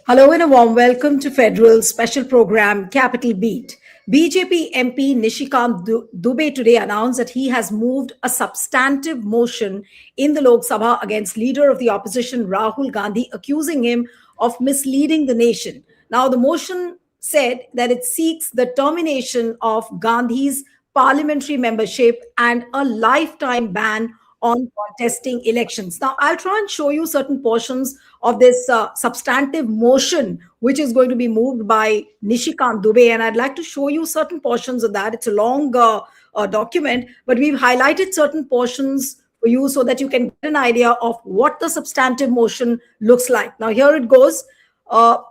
Hello and a warm welcome to Federal special program Capital Beat. BJP MP Nishikant Dubey today announced that he has moved a substantive motion in the Lok Sabha against leader of the opposition Rahul Gandhi, accusing him of misleading the nation. Now, the motion said that it seeks the termination of Gandhi's parliamentary membership and a lifetime ban on contesting elections. Now, I'll try and show you certain portions of this substantive motion, which is going to be moved by Nishikant Dubey. And I'd like to show you certain portions of that. It's a long document, but we've highlighted certain portions for you so that you can get an idea of what the substantive motion looks like. Now, here it goes.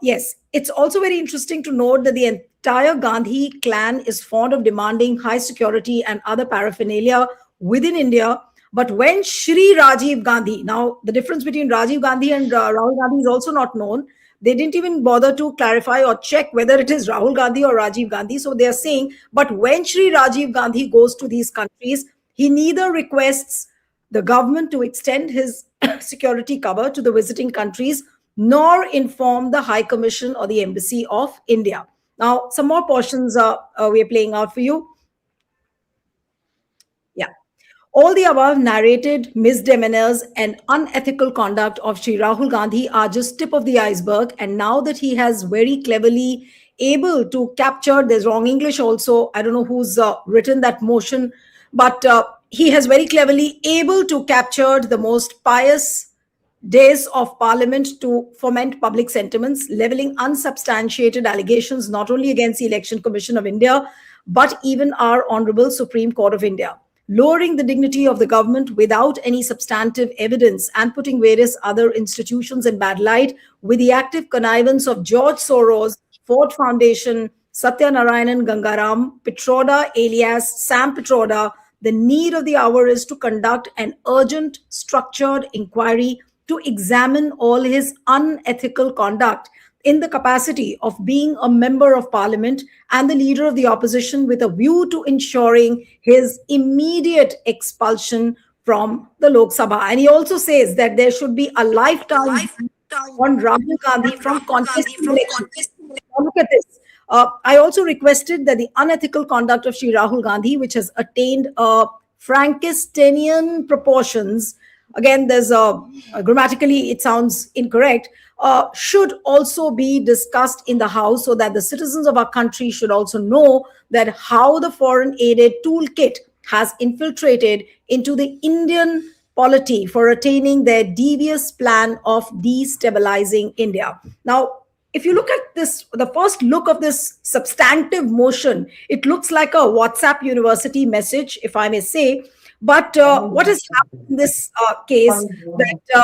Yes, it's also very interesting to note that the entire Gandhi clan is fond of demanding high security and other paraphernalia within India. But when Shri Rajiv Gandhi, now the difference between Rajiv Gandhi and Rahul Gandhi is also not known. They didn't even bother to clarify or check whether it is Rahul Gandhi or Rajiv Gandhi. So they are saying, but when Shri Rajiv Gandhi goes to these countries, he neither requests the government to extend his security cover to the visiting countries, nor inform the High Commission or the Embassy of India. Now, some more portions we are playing out for you. Yeah. All the above narrated misdemeanors and unethical conduct of Sri Rahul Gandhi are just tip of the iceberg. And now that he has very cleverly able to capture, there's wrong English also. I don't know who's written that motion, but he has very cleverly able to capture the most pious days of parliament to foment public sentiments, leveling unsubstantiated allegations not only against the Election Commission of India, but even our Honorable Supreme Court of India, lowering the dignity of the government without any substantive evidence and putting various other institutions in bad light with the active connivance of George Soros, Ford Foundation, Satya Narayanan Gangaram, Petroda alias Sam Petroda. The need of the hour is to conduct an urgent, structured inquiry to examine all his unethical conduct in the capacity of being a member of parliament and the leader of the opposition, with a view to ensuring his immediate expulsion from the Lok Sabha. And he also says that there should be a lifetime on Rahul Gandhi from contesting elections. Now look at this. I also requested that the unethical conduct of Sri Rahul Gandhi, which has attained Frankensteinian proportions, again, there's grammatically it sounds incorrect, should also be discussed in the House, so that the citizens of our country should also know that how the foreign aided toolkit has infiltrated into the Indian polity for attaining their devious plan of destabilizing India. Now, if you look at this, the first look of this substantive motion, it looks like a WhatsApp university message, if I may say. But what has happened in this case, that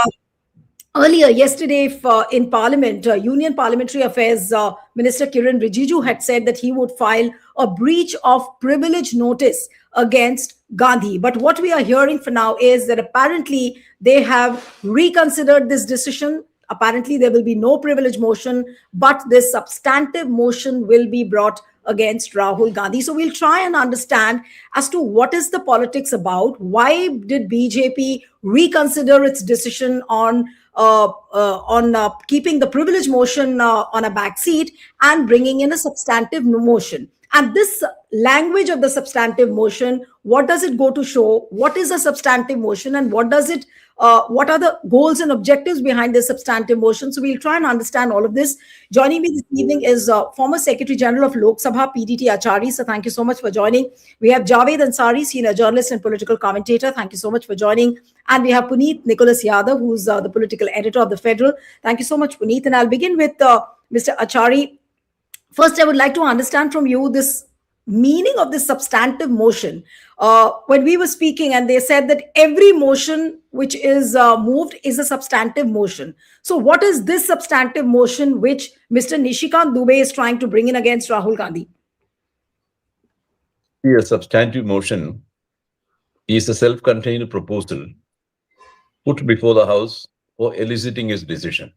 earlier yesterday in Parliament, Union Parliamentary Affairs Minister Kiran Rijiju had said that he would file a breach of privilege notice against Gandhi. But what we are hearing for now is that apparently they have reconsidered this decision. Apparently there will be no privilege motion, but this substantive motion will be brought against Rahul Gandhi. So we'll try and understand as to what is the politics about. Why did BJP reconsider its decision on keeping the privilege motion on a back seat and bringing in a substantive motion? And this language of the substantive motion, what does it go to show? What is a substantive motion, and what does it? What are the goals and objectives behind this substantive motion? So we'll try and understand all of this. Joining me this evening is former Secretary General of Lok Sabha, PDT Achari. So thank you so much for joining. We have Javed Ansari, senior journalist and political commentator. Thank you so much for joining. And we have Puneet Nicholas Yadav, who's the political editor of The Federal. Thank you so much, Puneet. And I'll begin with Mr. Achari. First, I would like to understand from you this meaning of this substantive motion. When we were speaking, and they said that every motion which is moved is a substantive motion. So what is this substantive motion which Mr. Nishikant Dubey is trying to bring in against Rahul Gandhi? A substantive motion is a self-contained proposal put before the House for eliciting its decision.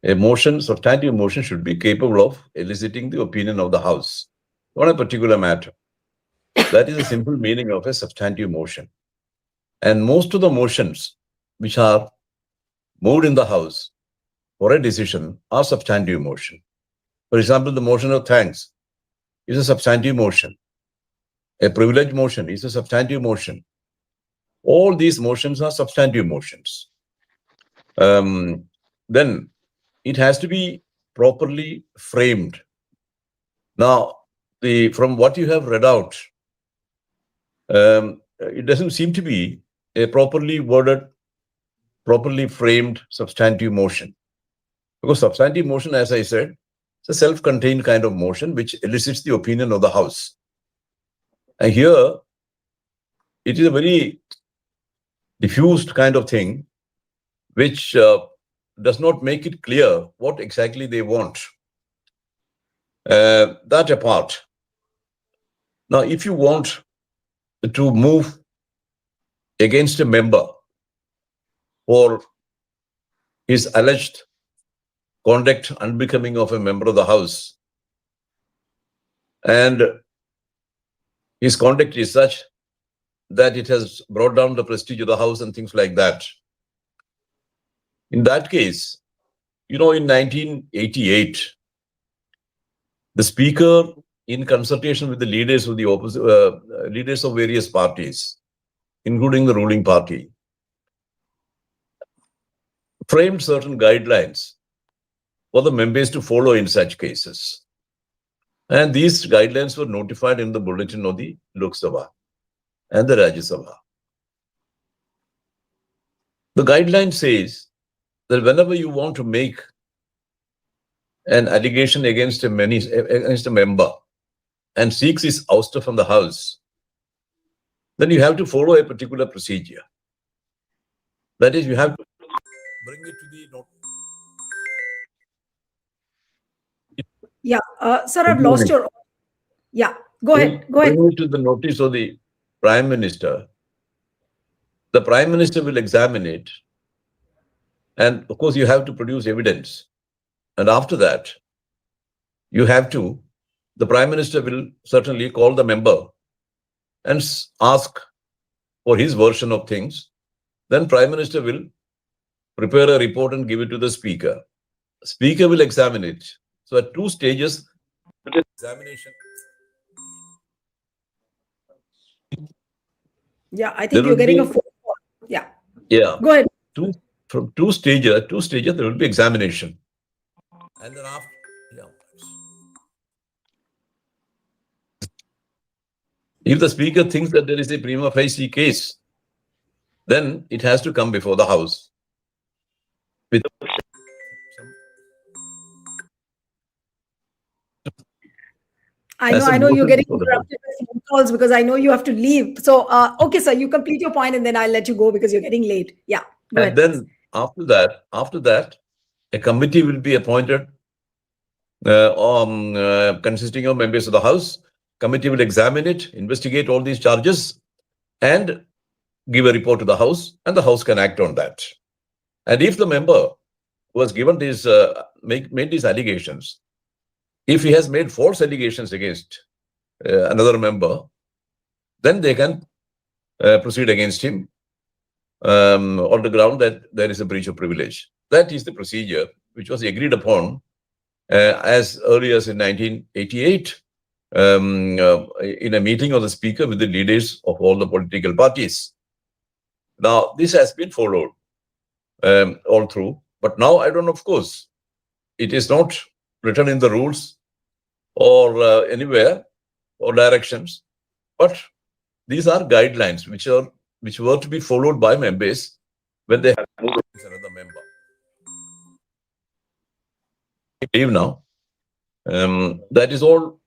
A motion, substantive motion, should be capable of eliciting the opinion of the House on a particular matter. That is the simple meaning of a substantive motion. And most of the motions which are moved in the House for a decision are substantive motion. For example, the motion of thanks is a substantive motion. A privilege motion is a substantive motion. All these motions are substantive motions. Then it has to be properly framed. Now, from what you have read out, it doesn't seem to be a properly worded, properly framed substantive motion. Because substantive motion, as I said, it's a self-contained kind of motion which elicits the opinion of the House. And here, it is a very diffused kind of thing which does not make it clear what exactly they want. That apart. Now, if you want to move against a member for his alleged conduct unbecoming of a member of the House, and his conduct is such that it has brought down the prestige of the House and things like that. In that case, in 1988, the Speaker, in consultation with the leaders of the leaders of various parties, including the ruling party, framed certain guidelines for the members to follow in such cases. And these guidelines were notified in the bulletin of the Lok Sabha and the Rajya Sabha. The guideline says that whenever you want to make an allegation against a member and seeks his ouster from the House, then you have to follow a particular procedure. That is, you have to bring it to the notice. Yeah, sir, I've lost your. Yeah, go ahead. Go ahead. Bring it to the notice of the Prime Minister. The Prime Minister will examine it. And of course, you have to produce evidence. And after that, the Prime Minister will certainly call the member and ask for his version of things. Then Prime Minister will prepare a report and give it to the Speaker. Speaker will examine it. So at two stages, examination. Yeah, I think you're getting a phone call. Yeah. Yeah. Go ahead. From two stages, there will be examination. And then after, if the Speaker thinks that there is a prima facie case, then it has to come before the House. I know you're getting interrupted with phone calls because I know you have to leave. So, okay, sir, you complete your point and then I'll let you go because you're getting late. Yeah. Go ahead. Then after that, a committee will be appointed consisting of members of the House. Committee will examine it, investigate all these charges, and give a report to the House, and the House can act on that. And if the member who has given these made these allegations, if he has made false allegations against another member, then they can proceed against him on the ground that there is a breach of privilege. That is the procedure which was agreed upon as early as in 1988 in a meeting of the Speaker with the leaders of all the political parties. Now, this has been followed all through. But now, I don't know, of course, it is not written in the rules or anywhere or directions. But these are guidelines which were to be followed by members when they have moved against another member. Leave now. That is all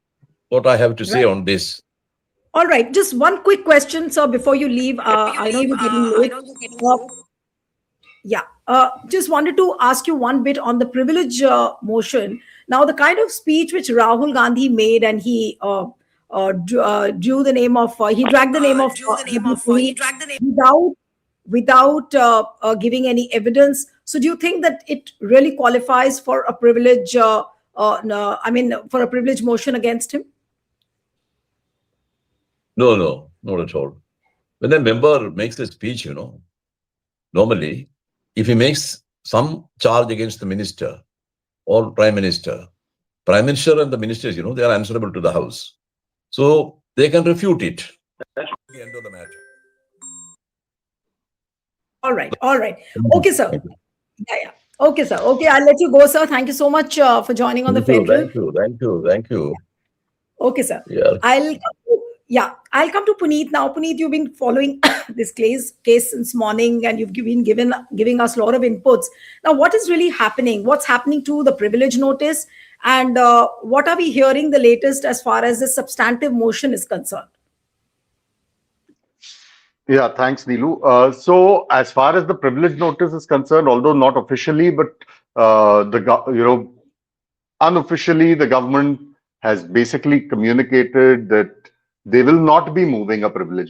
what I have to say on this. All right. Just one quick question, sir, before you leave. I know you're getting late. Yeah. Just wanted to ask you one bit on the privilege motion. Now, the kind of speech which Rahul Gandhi made, and he drew the name of, he dragged the name of, without giving any evidence. So, do you think that it really qualifies for a privilege? For a privilege motion against him? No, not at all. When a member makes a speech, normally, if he makes some charge against the minister or prime minister, prime minister and the ministers, they are answerable to the House. So they can refute it. That's the end of the matter. All right. All right. Okay, sir. Yeah. Okay, sir. Okay, I'll let you go, sir. Thank you so much for joining on the Thank you, Federal. thank you. Okay, sir. Yeah. I'll come to Puneet now. Puneet, you've been following this case since morning, and you've been giving us a lot of inputs. Now, what is really happening? What's happening to the privilege notice, and what are we hearing the latest as far as the substantive motion is concerned? Yeah, thanks, Neelu. So, as far as the privilege notice is concerned, although not officially, but unofficially, the government has basically communicated that they will not be moving a privilege,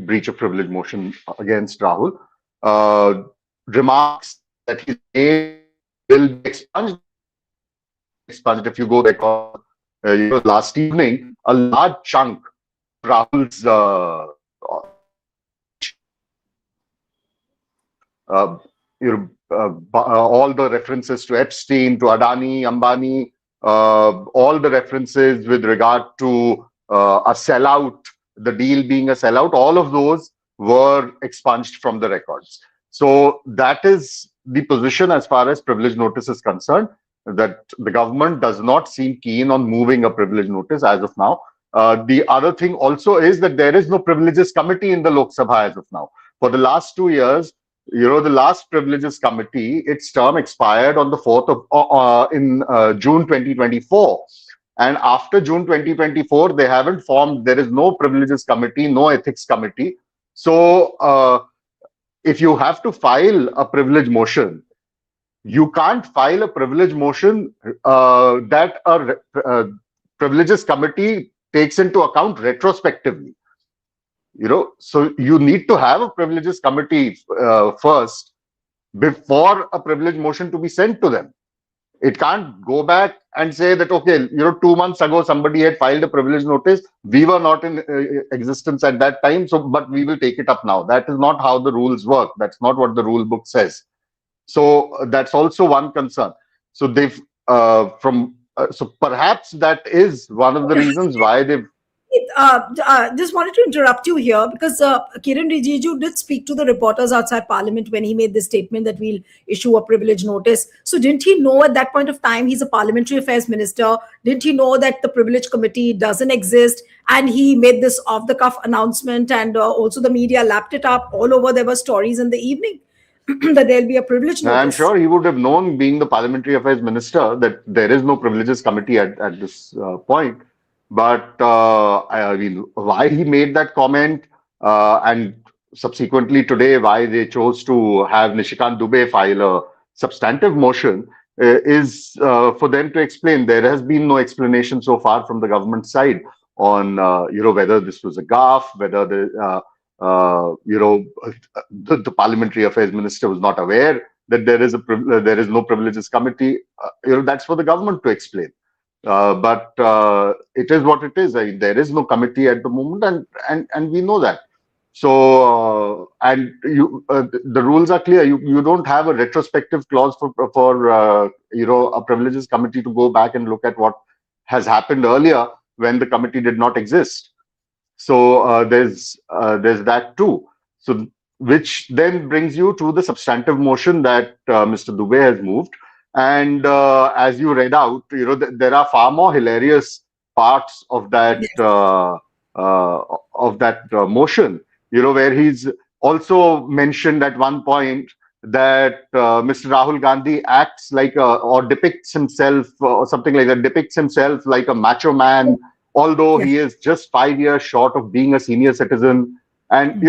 breach of privilege motion against Rahul. Remarks that he made will be expunged. If you go back, last evening, a large chunk Rahul's all the references to Epstein, to Adani, Ambani, all the references with regard to a sellout, the deal being a sellout, all of those were expunged from the records. So that is the position as far as privilege notice is concerned, that the government does not seem keen on moving a privilege notice as of now. The other thing also is that there is no privileges committee in the Lok Sabha as of now. For the last 2 years, the last privileges committee, its term expired on the 4th of June 2024. And after June 2024, they haven't formed, there is no privileges committee, no ethics committee. So if you have to file a privilege motion, you can't file a privilege motion that a privileges committee takes into account retrospectively. So you need to have a privileges committee first before a privilege motion to be sent to them. It can't go back and say that, okay, 2 months ago, somebody had filed a privilege notice. We were not in existence at that time, but we will take it up now. That is not how the rules work. That's not what the rule book says. So that's also one concern. So they've so perhaps that is one of the reasons why they've. Just wanted to interrupt you here because Kiran Rijiju did speak to the reporters outside Parliament when he made this statement that we'll issue a privilege notice. So didn't he know at that point of time, he's a parliamentary affairs minister, didn't he know that the privilege committee doesn't exist? And he made this off-the-cuff announcement, and also the media lapped it up. All over there were stories in the evening that there'll be a privilege notice. I'm sure he would have known, being the parliamentary affairs minister, that there is no privileges committee at this point. But I mean, why he made that comment and subsequently today why they chose to have Nishikant Dubey file a substantive motion is for them to explain. There has been no explanation so far from the government side on whether this was a gaffe, whether the parliamentary affairs minister was not aware that there is no privileges committee. That's for the government to explain. But it is what it is. There is no committee at the moment, and we know that. So the rules are clear. You don't have a retrospective clause for a privileges committee to go back and look at what has happened earlier when the committee did not exist. So there's that too. So which then brings you to the substantive motion that Mr. Dubey has moved. And as you read out, there are far more hilarious parts of that motion. Where he's also mentioned at one point that Mr. Rahul Gandhi acts like or depicts himself or something like that, depicts himself like a macho man, although he is just 5 years short of being a senior citizen. And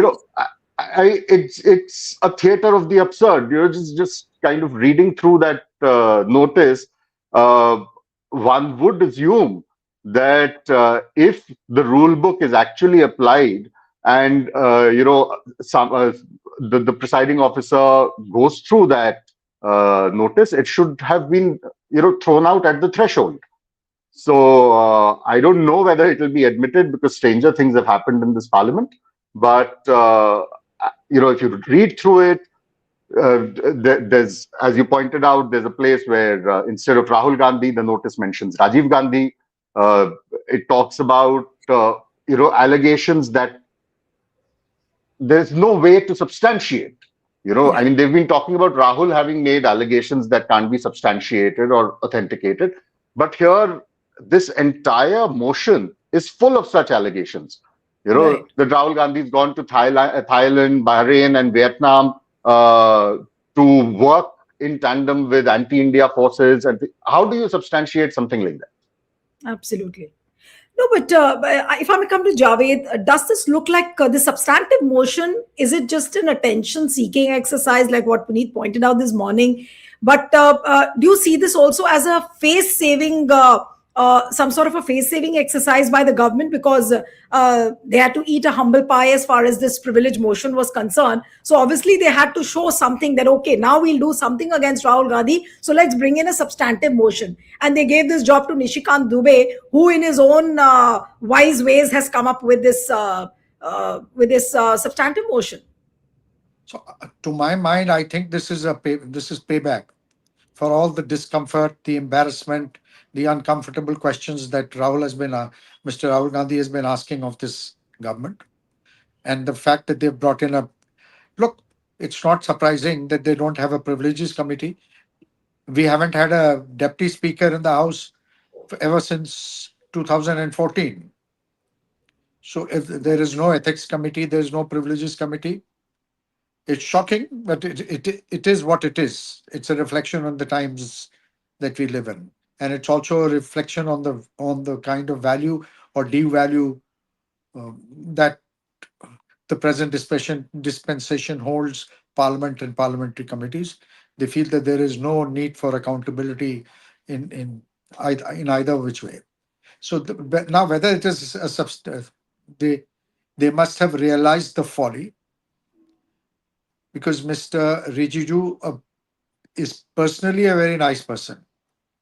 it's a theater of the absurd. Just kind of reading through that notice, one would assume that if the rule book is actually applied and the presiding officer goes through that notice, it should have been thrown out at the threshold. So I don't know whether it will be admitted, because stranger things have happened in this parliament. But if you read through it, there's, as you pointed out, there's a place where instead of Rahul Gandhi, the notice mentions Rajiv Gandhi. It talks about allegations that there's no way to substantiate. I Yeah. mean, they've been talking about Rahul having made allegations that can't be substantiated or authenticated. But here, this entire motion is full of such allegations. Right. That Rahul Gandhi's gone to Thailand, Bahrain, and Vietnam uh, to work in tandem with anti-India forces. And how do you substantiate something like that? Absolutely. No, but if I may come to Javed, does this look like the substantive motion? Is it just an attention seeking exercise, like what Puneet pointed out this morning? But do you see this also as a face saving, some sort of a face saving exercise by the government? Because they had to eat a humble pie as far as this privilege motion was concerned. So obviously they had to show something that, okay, now we'll do something against Rahul Gandhi. So let's bring in a substantive motion. And they gave this job to Nishikant Dubey, who in his own wise ways has come up with this substantive motion. So, to my mind, I think this is payback for all the discomfort, the embarrassment, the uncomfortable questions that Mr. Rahul Gandhi has been asking of this government, and the fact that they've brought in a look. It's not surprising that they don't have a privileges committee. We haven't had a deputy speaker in the House ever since 2014. So if there is no ethics committee, there is no privileges committee. It's shocking, but it is what it is. It's a reflection on the times that we live in, and it's also a reflection on the kind of value or devalue that the present dispensation holds Parliament and parliamentary committees. They feel that there is no need for accountability in either which way. So but now, whether it is they they must have realized the folly, because Mr. Rijiju is personally a very nice person,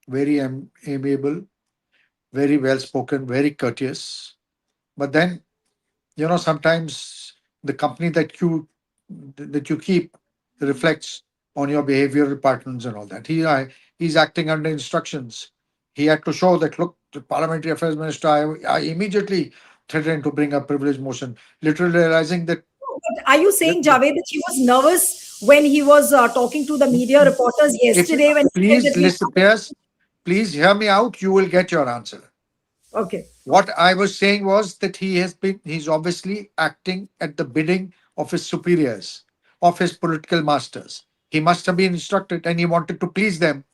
very amiable, very well spoken, very courteous. But then, sometimes the company that you keep reflects on your behavioral patterns and all that. He's acting under instructions. He had to show that, look, the parliamentary affairs minister, I immediately threatened to bring a privilege motion, literally realizing that. But are you saying, Javed, that he was nervous when he was talking to the media reporters If yesterday when he said please that he'll listen, Piers, please hear me out. You will get your answer. Okay. What I was saying was that he's obviously acting at the bidding of his superiors, of his political masters. He must have been instructed and he wanted to please them.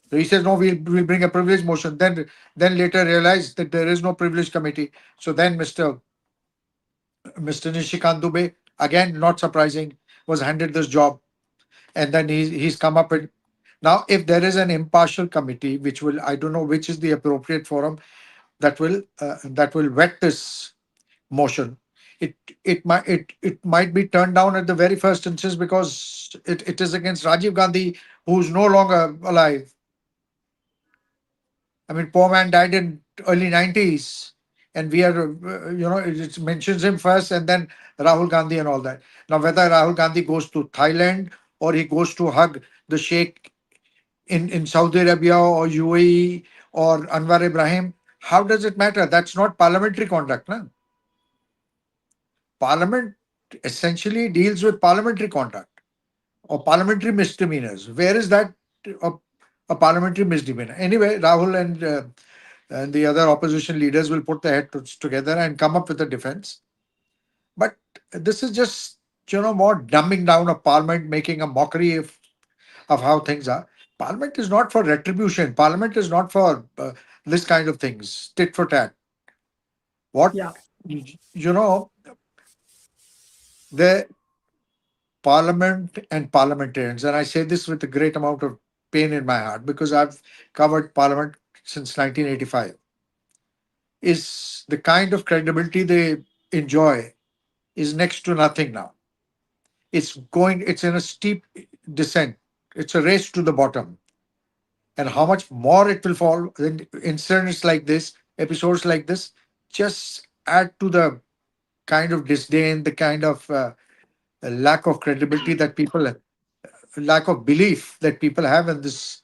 So he says, no, we'll bring a privilege motion. Then later realized that there is no privilege committee. So then Mr. Nishikant Dubey, again, not surprising, was handed this job. And then he's come up with. Now, if there is an impartial committee, which will, I don't know which is the appropriate forum, that will vet this motion. It might be turned down at the very first instance because it is against Rajiv Gandhi, who's no longer alive. I mean, poor man died in early 90s, and we are, it mentions him first and then Rahul Gandhi and all that. Now, whether Rahul Gandhi goes to Thailand or he goes to hug the Sheikh in Saudi Arabia or UAE or Anwar Ibrahim, how does it matter? That's not parliamentary conduct. No? Parliament essentially deals with parliamentary conduct or parliamentary misdemeanors. Where is that a, a parliamentary misdemeanor? Anyway, Rahul and the other opposition leaders will put their heads together and come up with a defense. But this is just, more dumbing down of parliament, making a mockery of how things are. Parliament is not for retribution. Parliament is not for this kind of things, tit for tat. What, Yeah. the parliament and parliamentarians, and I say this with a great amount of pain in my heart because I've covered parliament since 1985, is the kind of credibility they enjoy is next to nothing now. It's in a steep descent. It's a race to the bottom. And how much more it will fall in incidents like this, episodes like this, just add to the kind of disdain, the kind of lack of credibility that people lack of belief that people have in this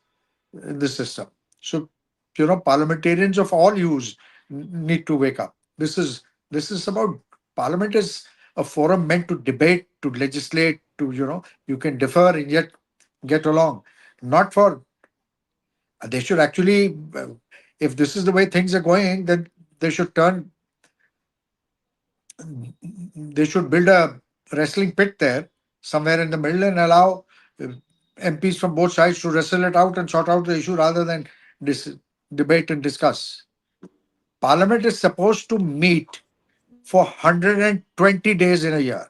system. So, parliamentarians of all hues need to wake up. This is about parliament is a forum meant to debate, to legislate, to you can differ and yet get along. Not for they should actually, if this is the way things are going, then they should turn they should build a wrestling pit there somewhere in the middle and allow uh, MPs from both sides to wrestle it out and sort out the issue rather than debate and discuss. Parliament is supposed to meet for 120 days in a year.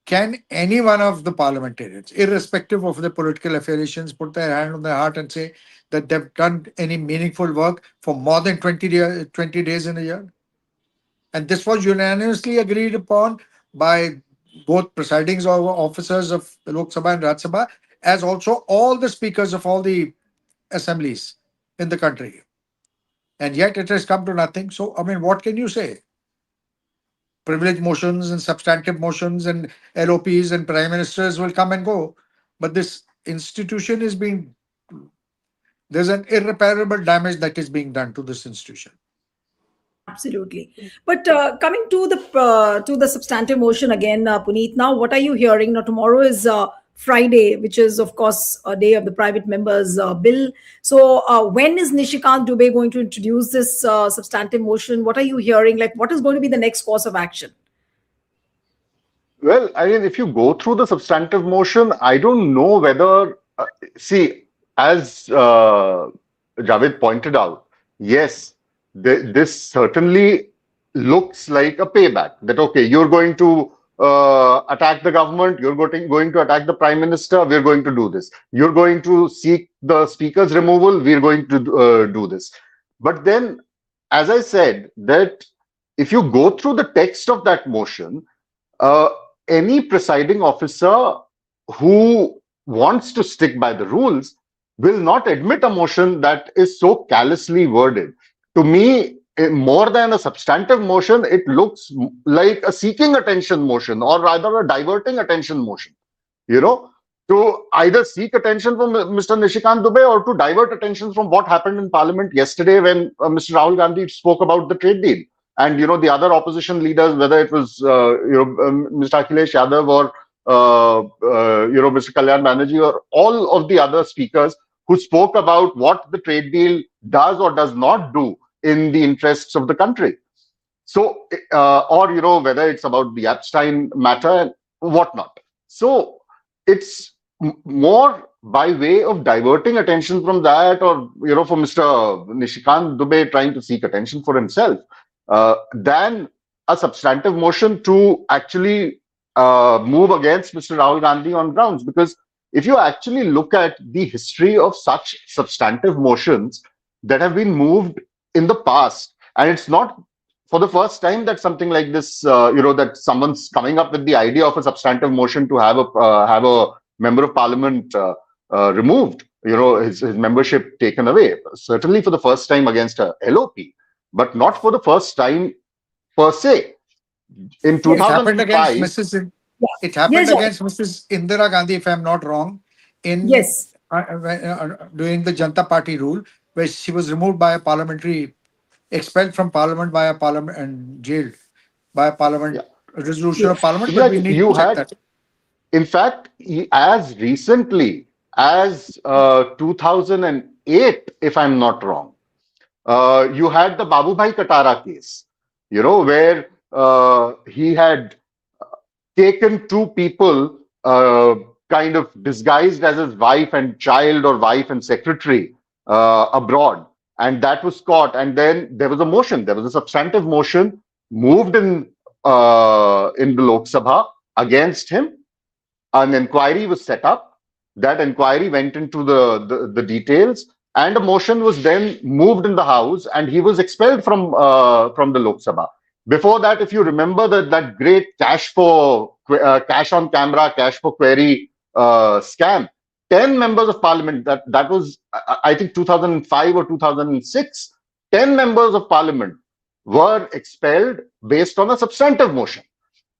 Can any one of the parliamentarians, irrespective of their political affiliations, put their hand on their heart and say that they've done any meaningful work for more than 20 days in a year? And this was unanimously agreed upon by both presiding officers of the Lok Sabha and Rajya Sabha, as also all the speakers of all the assemblies in the country. And yet it has come to nothing. So, I mean, what can you say? Privilege motions and substantive motions and LOPs and prime ministers will come and go. But this institution is there's an irreparable damage that is being done to this institution. Absolutely. But coming to the substantive motion again, Puneet. Now, what are you hearing? Now, tomorrow is Friday, which is of course a day of the private members bill. So, when is Nishikant Dubey going to introduce this substantive motion? What are you hearing? Like, what is going to be the next course of action? Well, I mean, if you go through the substantive motion, I don't know whether, see, as Javed pointed out, yes, this certainly looks like a payback that, okay, you're going to attack the government, you're going to attack the prime minister, we're going to do this. You're going to seek the speaker's removal, we're going to do this. But then, as I said, that if you go through the text of that motion, any presiding officer who wants to stick by the rules will not admit a motion that is so callously worded. To me, more than a substantive motion, it looks like a seeking attention motion, or rather a diverting attention motion, to either seek attention from Mr. Nishikant Dubey or to divert attention from what happened in Parliament yesterday when Mr. Rahul Gandhi spoke about the trade deal. And the other opposition leaders, whether it was Mr. Akhilesh Yadav or Mr. Kalyan Banerjee or all of the other speakers who spoke about what the trade deal does or does not do in the interests of the country. So, or whether it's about the Epstein matter and whatnot. So it's more by way of diverting attention from that, or for Mr. Nishikant Dubey trying to seek attention for himself, than a substantive motion to actually move against Mr. Rahul Gandhi on grounds. Because if you actually look at the history of such substantive motions that have been moved in the past, and it's not for the first time that something like this, that someone's coming up with the idea of a substantive motion to have a member of parliament removed, his membership taken away. Certainly for the first time against a LOP, but not for the first time per se. In 2005, it happened against Mrs. Indira Gandhi, if I'm not wrong, in during the Janata Party rule, where she was removed by a expelled from parliament by a parliament and jailed by a parliament resolution of parliament. But we need to check that. In fact, as recently as 2008, if I'm not wrong, you had the Babubhai Katara case, where he had taken two people kind of disguised as his wife and child or wife and secretary abroad. And that was caught. And then there was a motion. There was a substantive motion moved in the Lok Sabha against him. An inquiry was set up. That inquiry went into the details. And a motion was then moved in the House, and he was expelled from the Lok Sabha. Before that, if you remember that great cash on camera, cash for query scam, 10 members of parliament, that was, I think, 2005 or 2006, 10 members of parliament were expelled based on a substantive motion.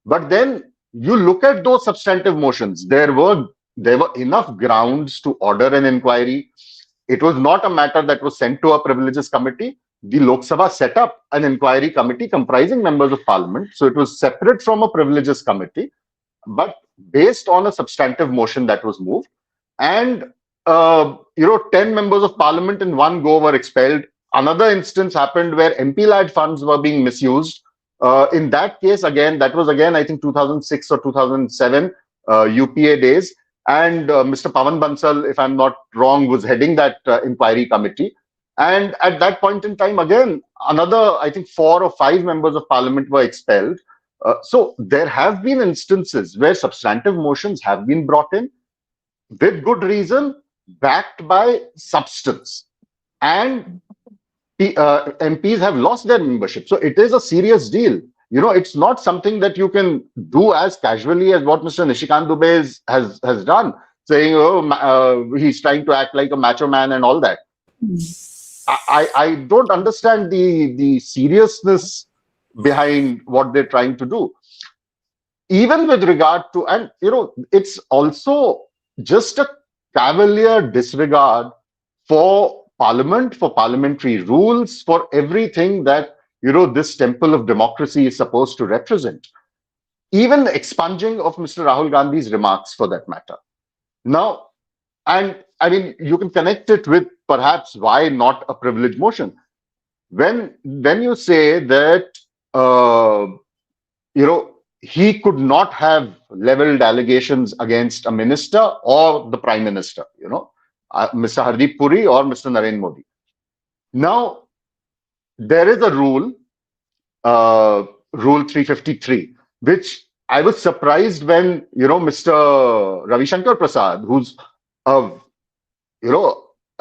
But then you look at those substantive motions, there were enough grounds to order an inquiry. It was not a matter that was sent to a privileges committee. The Lok Sabha set up an inquiry committee comprising members of parliament. So it was separate from a privileges committee, but based on a substantive motion that was moved. And, 10 members of parliament in one go were expelled. Another instance happened where MP lad funds were being misused. In that case, again, that was again, I think 2006 or 2007, UPA days. And Mr. Pawan Bansal, if I'm not wrong, was heading that inquiry committee. And at that point in time, again, another, I think, 4 or 5 members of parliament were expelled. So there have been instances where substantive motions have been brought in with good reason, backed by substance. And MPs have lost their membership. So it is a serious deal. It's not something that you can do as casually as what Mr. Nishikant Dubey has done, saying, he's trying to act like a macho man and all that. I don't understand the seriousness behind what they're trying to do. Even with regard to, and it's also just a cavalier disregard for parliament, for parliamentary rules, for everything that this temple of democracy is supposed to represent. Even the expunging of Mr. Rahul Gandhi's remarks, for that matter. Now, and I mean, you can connect it with perhaps why not a privilege motion. When you say that he could not have leveled allegations against a minister or the prime minister, Mr. Hardeep Puri or Mr. Narendra Modi. Now, there is a rule, Rule 353, which I was surprised when, Mr. Ravi Shankar Prasad, who's a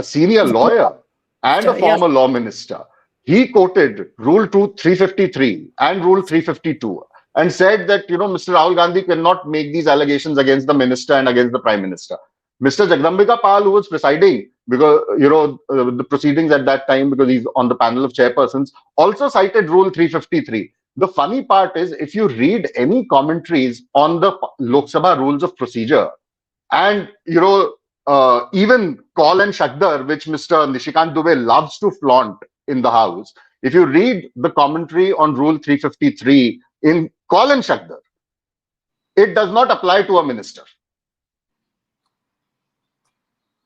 senior lawyer and a former law minister, he quoted Rule 353 and Rule 352 and said that, Mr. Rahul Gandhi cannot make these allegations against the minister and against the prime minister. Mr. Jagdambika Pal, who was presiding, because, the proceedings at that time, because he's on the panel of chairpersons, also cited Rule 353. The funny part is, if you read any commentaries on the Lok Sabha rules of procedure, and, even call and shakdar, which Mr. Nishikant Dubey loves to flaunt in the House, if you read the commentary on Rule 353 in call and shakdar, it does not apply to a minister.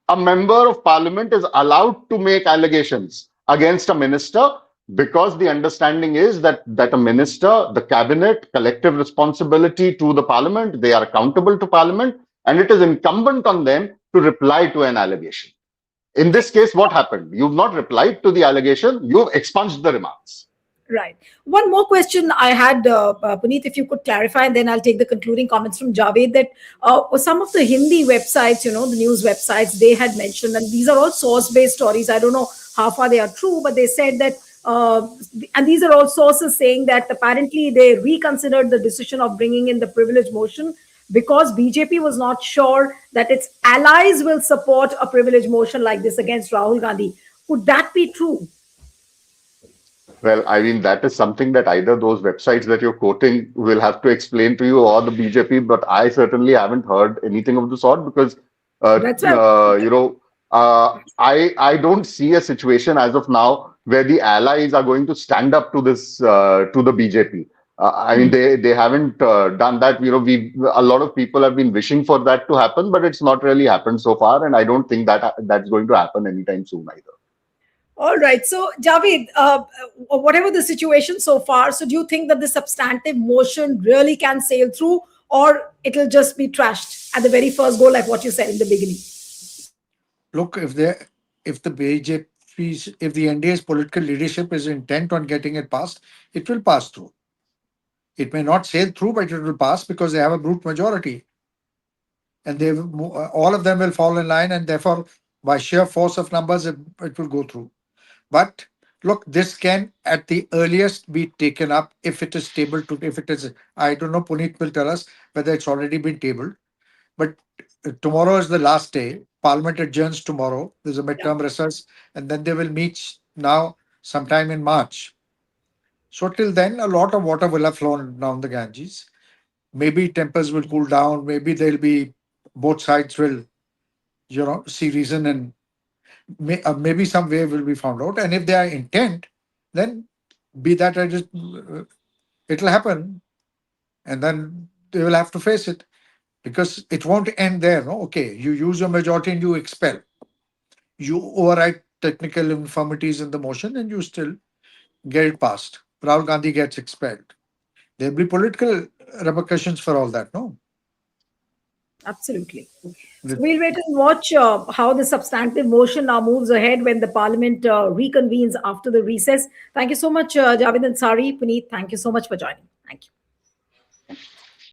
A member of parliament is allowed to make allegations against a minister because the understanding is that a minister, the cabinet, collective responsibility to the parliament, they are accountable to parliament, and it is incumbent on them to reply to an allegation. In this case, what happened? You've not replied to the allegation, you've expunged the remarks. Right. One more question I had, Puneet, if you could clarify, and then I'll take the concluding comments from Javed, that some of the Hindi websites, the news websites, they had mentioned, and these are all source-based stories. I don't know how far they are true, but they said that, and these are all sources saying that apparently they reconsidered the decision of bringing in the privilege motion because BJP was not sure that its allies will support a privilege motion like this against Rahul Gandhi. Could that be true? Well, I mean, that is something that either those websites that you're quoting will have to explain to you or the BJP, but I certainly haven't heard anything of the sort because, That's right. I don't see a situation as of now where the allies are going to stand up to this, to the BJP. I mean, they haven't done that. A lot of people have been wishing for that to happen, but it's not really happened so far. And I don't think that that's going to happen anytime soon either. All right. So, Javed, whatever the situation so far, so do you think that the substantive motion really can sail through, or it'll just be trashed at the very first go, like what you said in the beginning? Look, if the BJP's, if the NDA's political leadership is intent on getting it passed, it will pass through. It may not sail through, but it will pass because they have a brute majority. And all of them will fall in line, and therefore, by sheer force of numbers, it will go through. But look, this can at the earliest be taken up if it is tabled to, if it is, I don't know, Puneet will tell us whether it's already been tabled. But tomorrow is the last day. Parliament adjourns tomorrow. There's a midterm recess, and then they will meet now sometime in March. So till then, a lot of water will have flown down the Ganges. maybe tempers will cool down. Maybe there'll be both sides will, see reason, and maybe some way will be found out. And if they are intent, then be that as it'll happen, and then they will have to face it, because it won't end there. No, okay, you use your majority and you expel, you override technical infirmities in the motion, and you still get it passed. Rahul Gandhi gets expelled. There'll be political repercussions for all that. No, Absolutely. So we'll wait and watch how the substantive motion now moves ahead when the parliament reconvenes after the recess. Thank you so much, Javed Ansari. Puneet, thank you so much for joining. Thank you.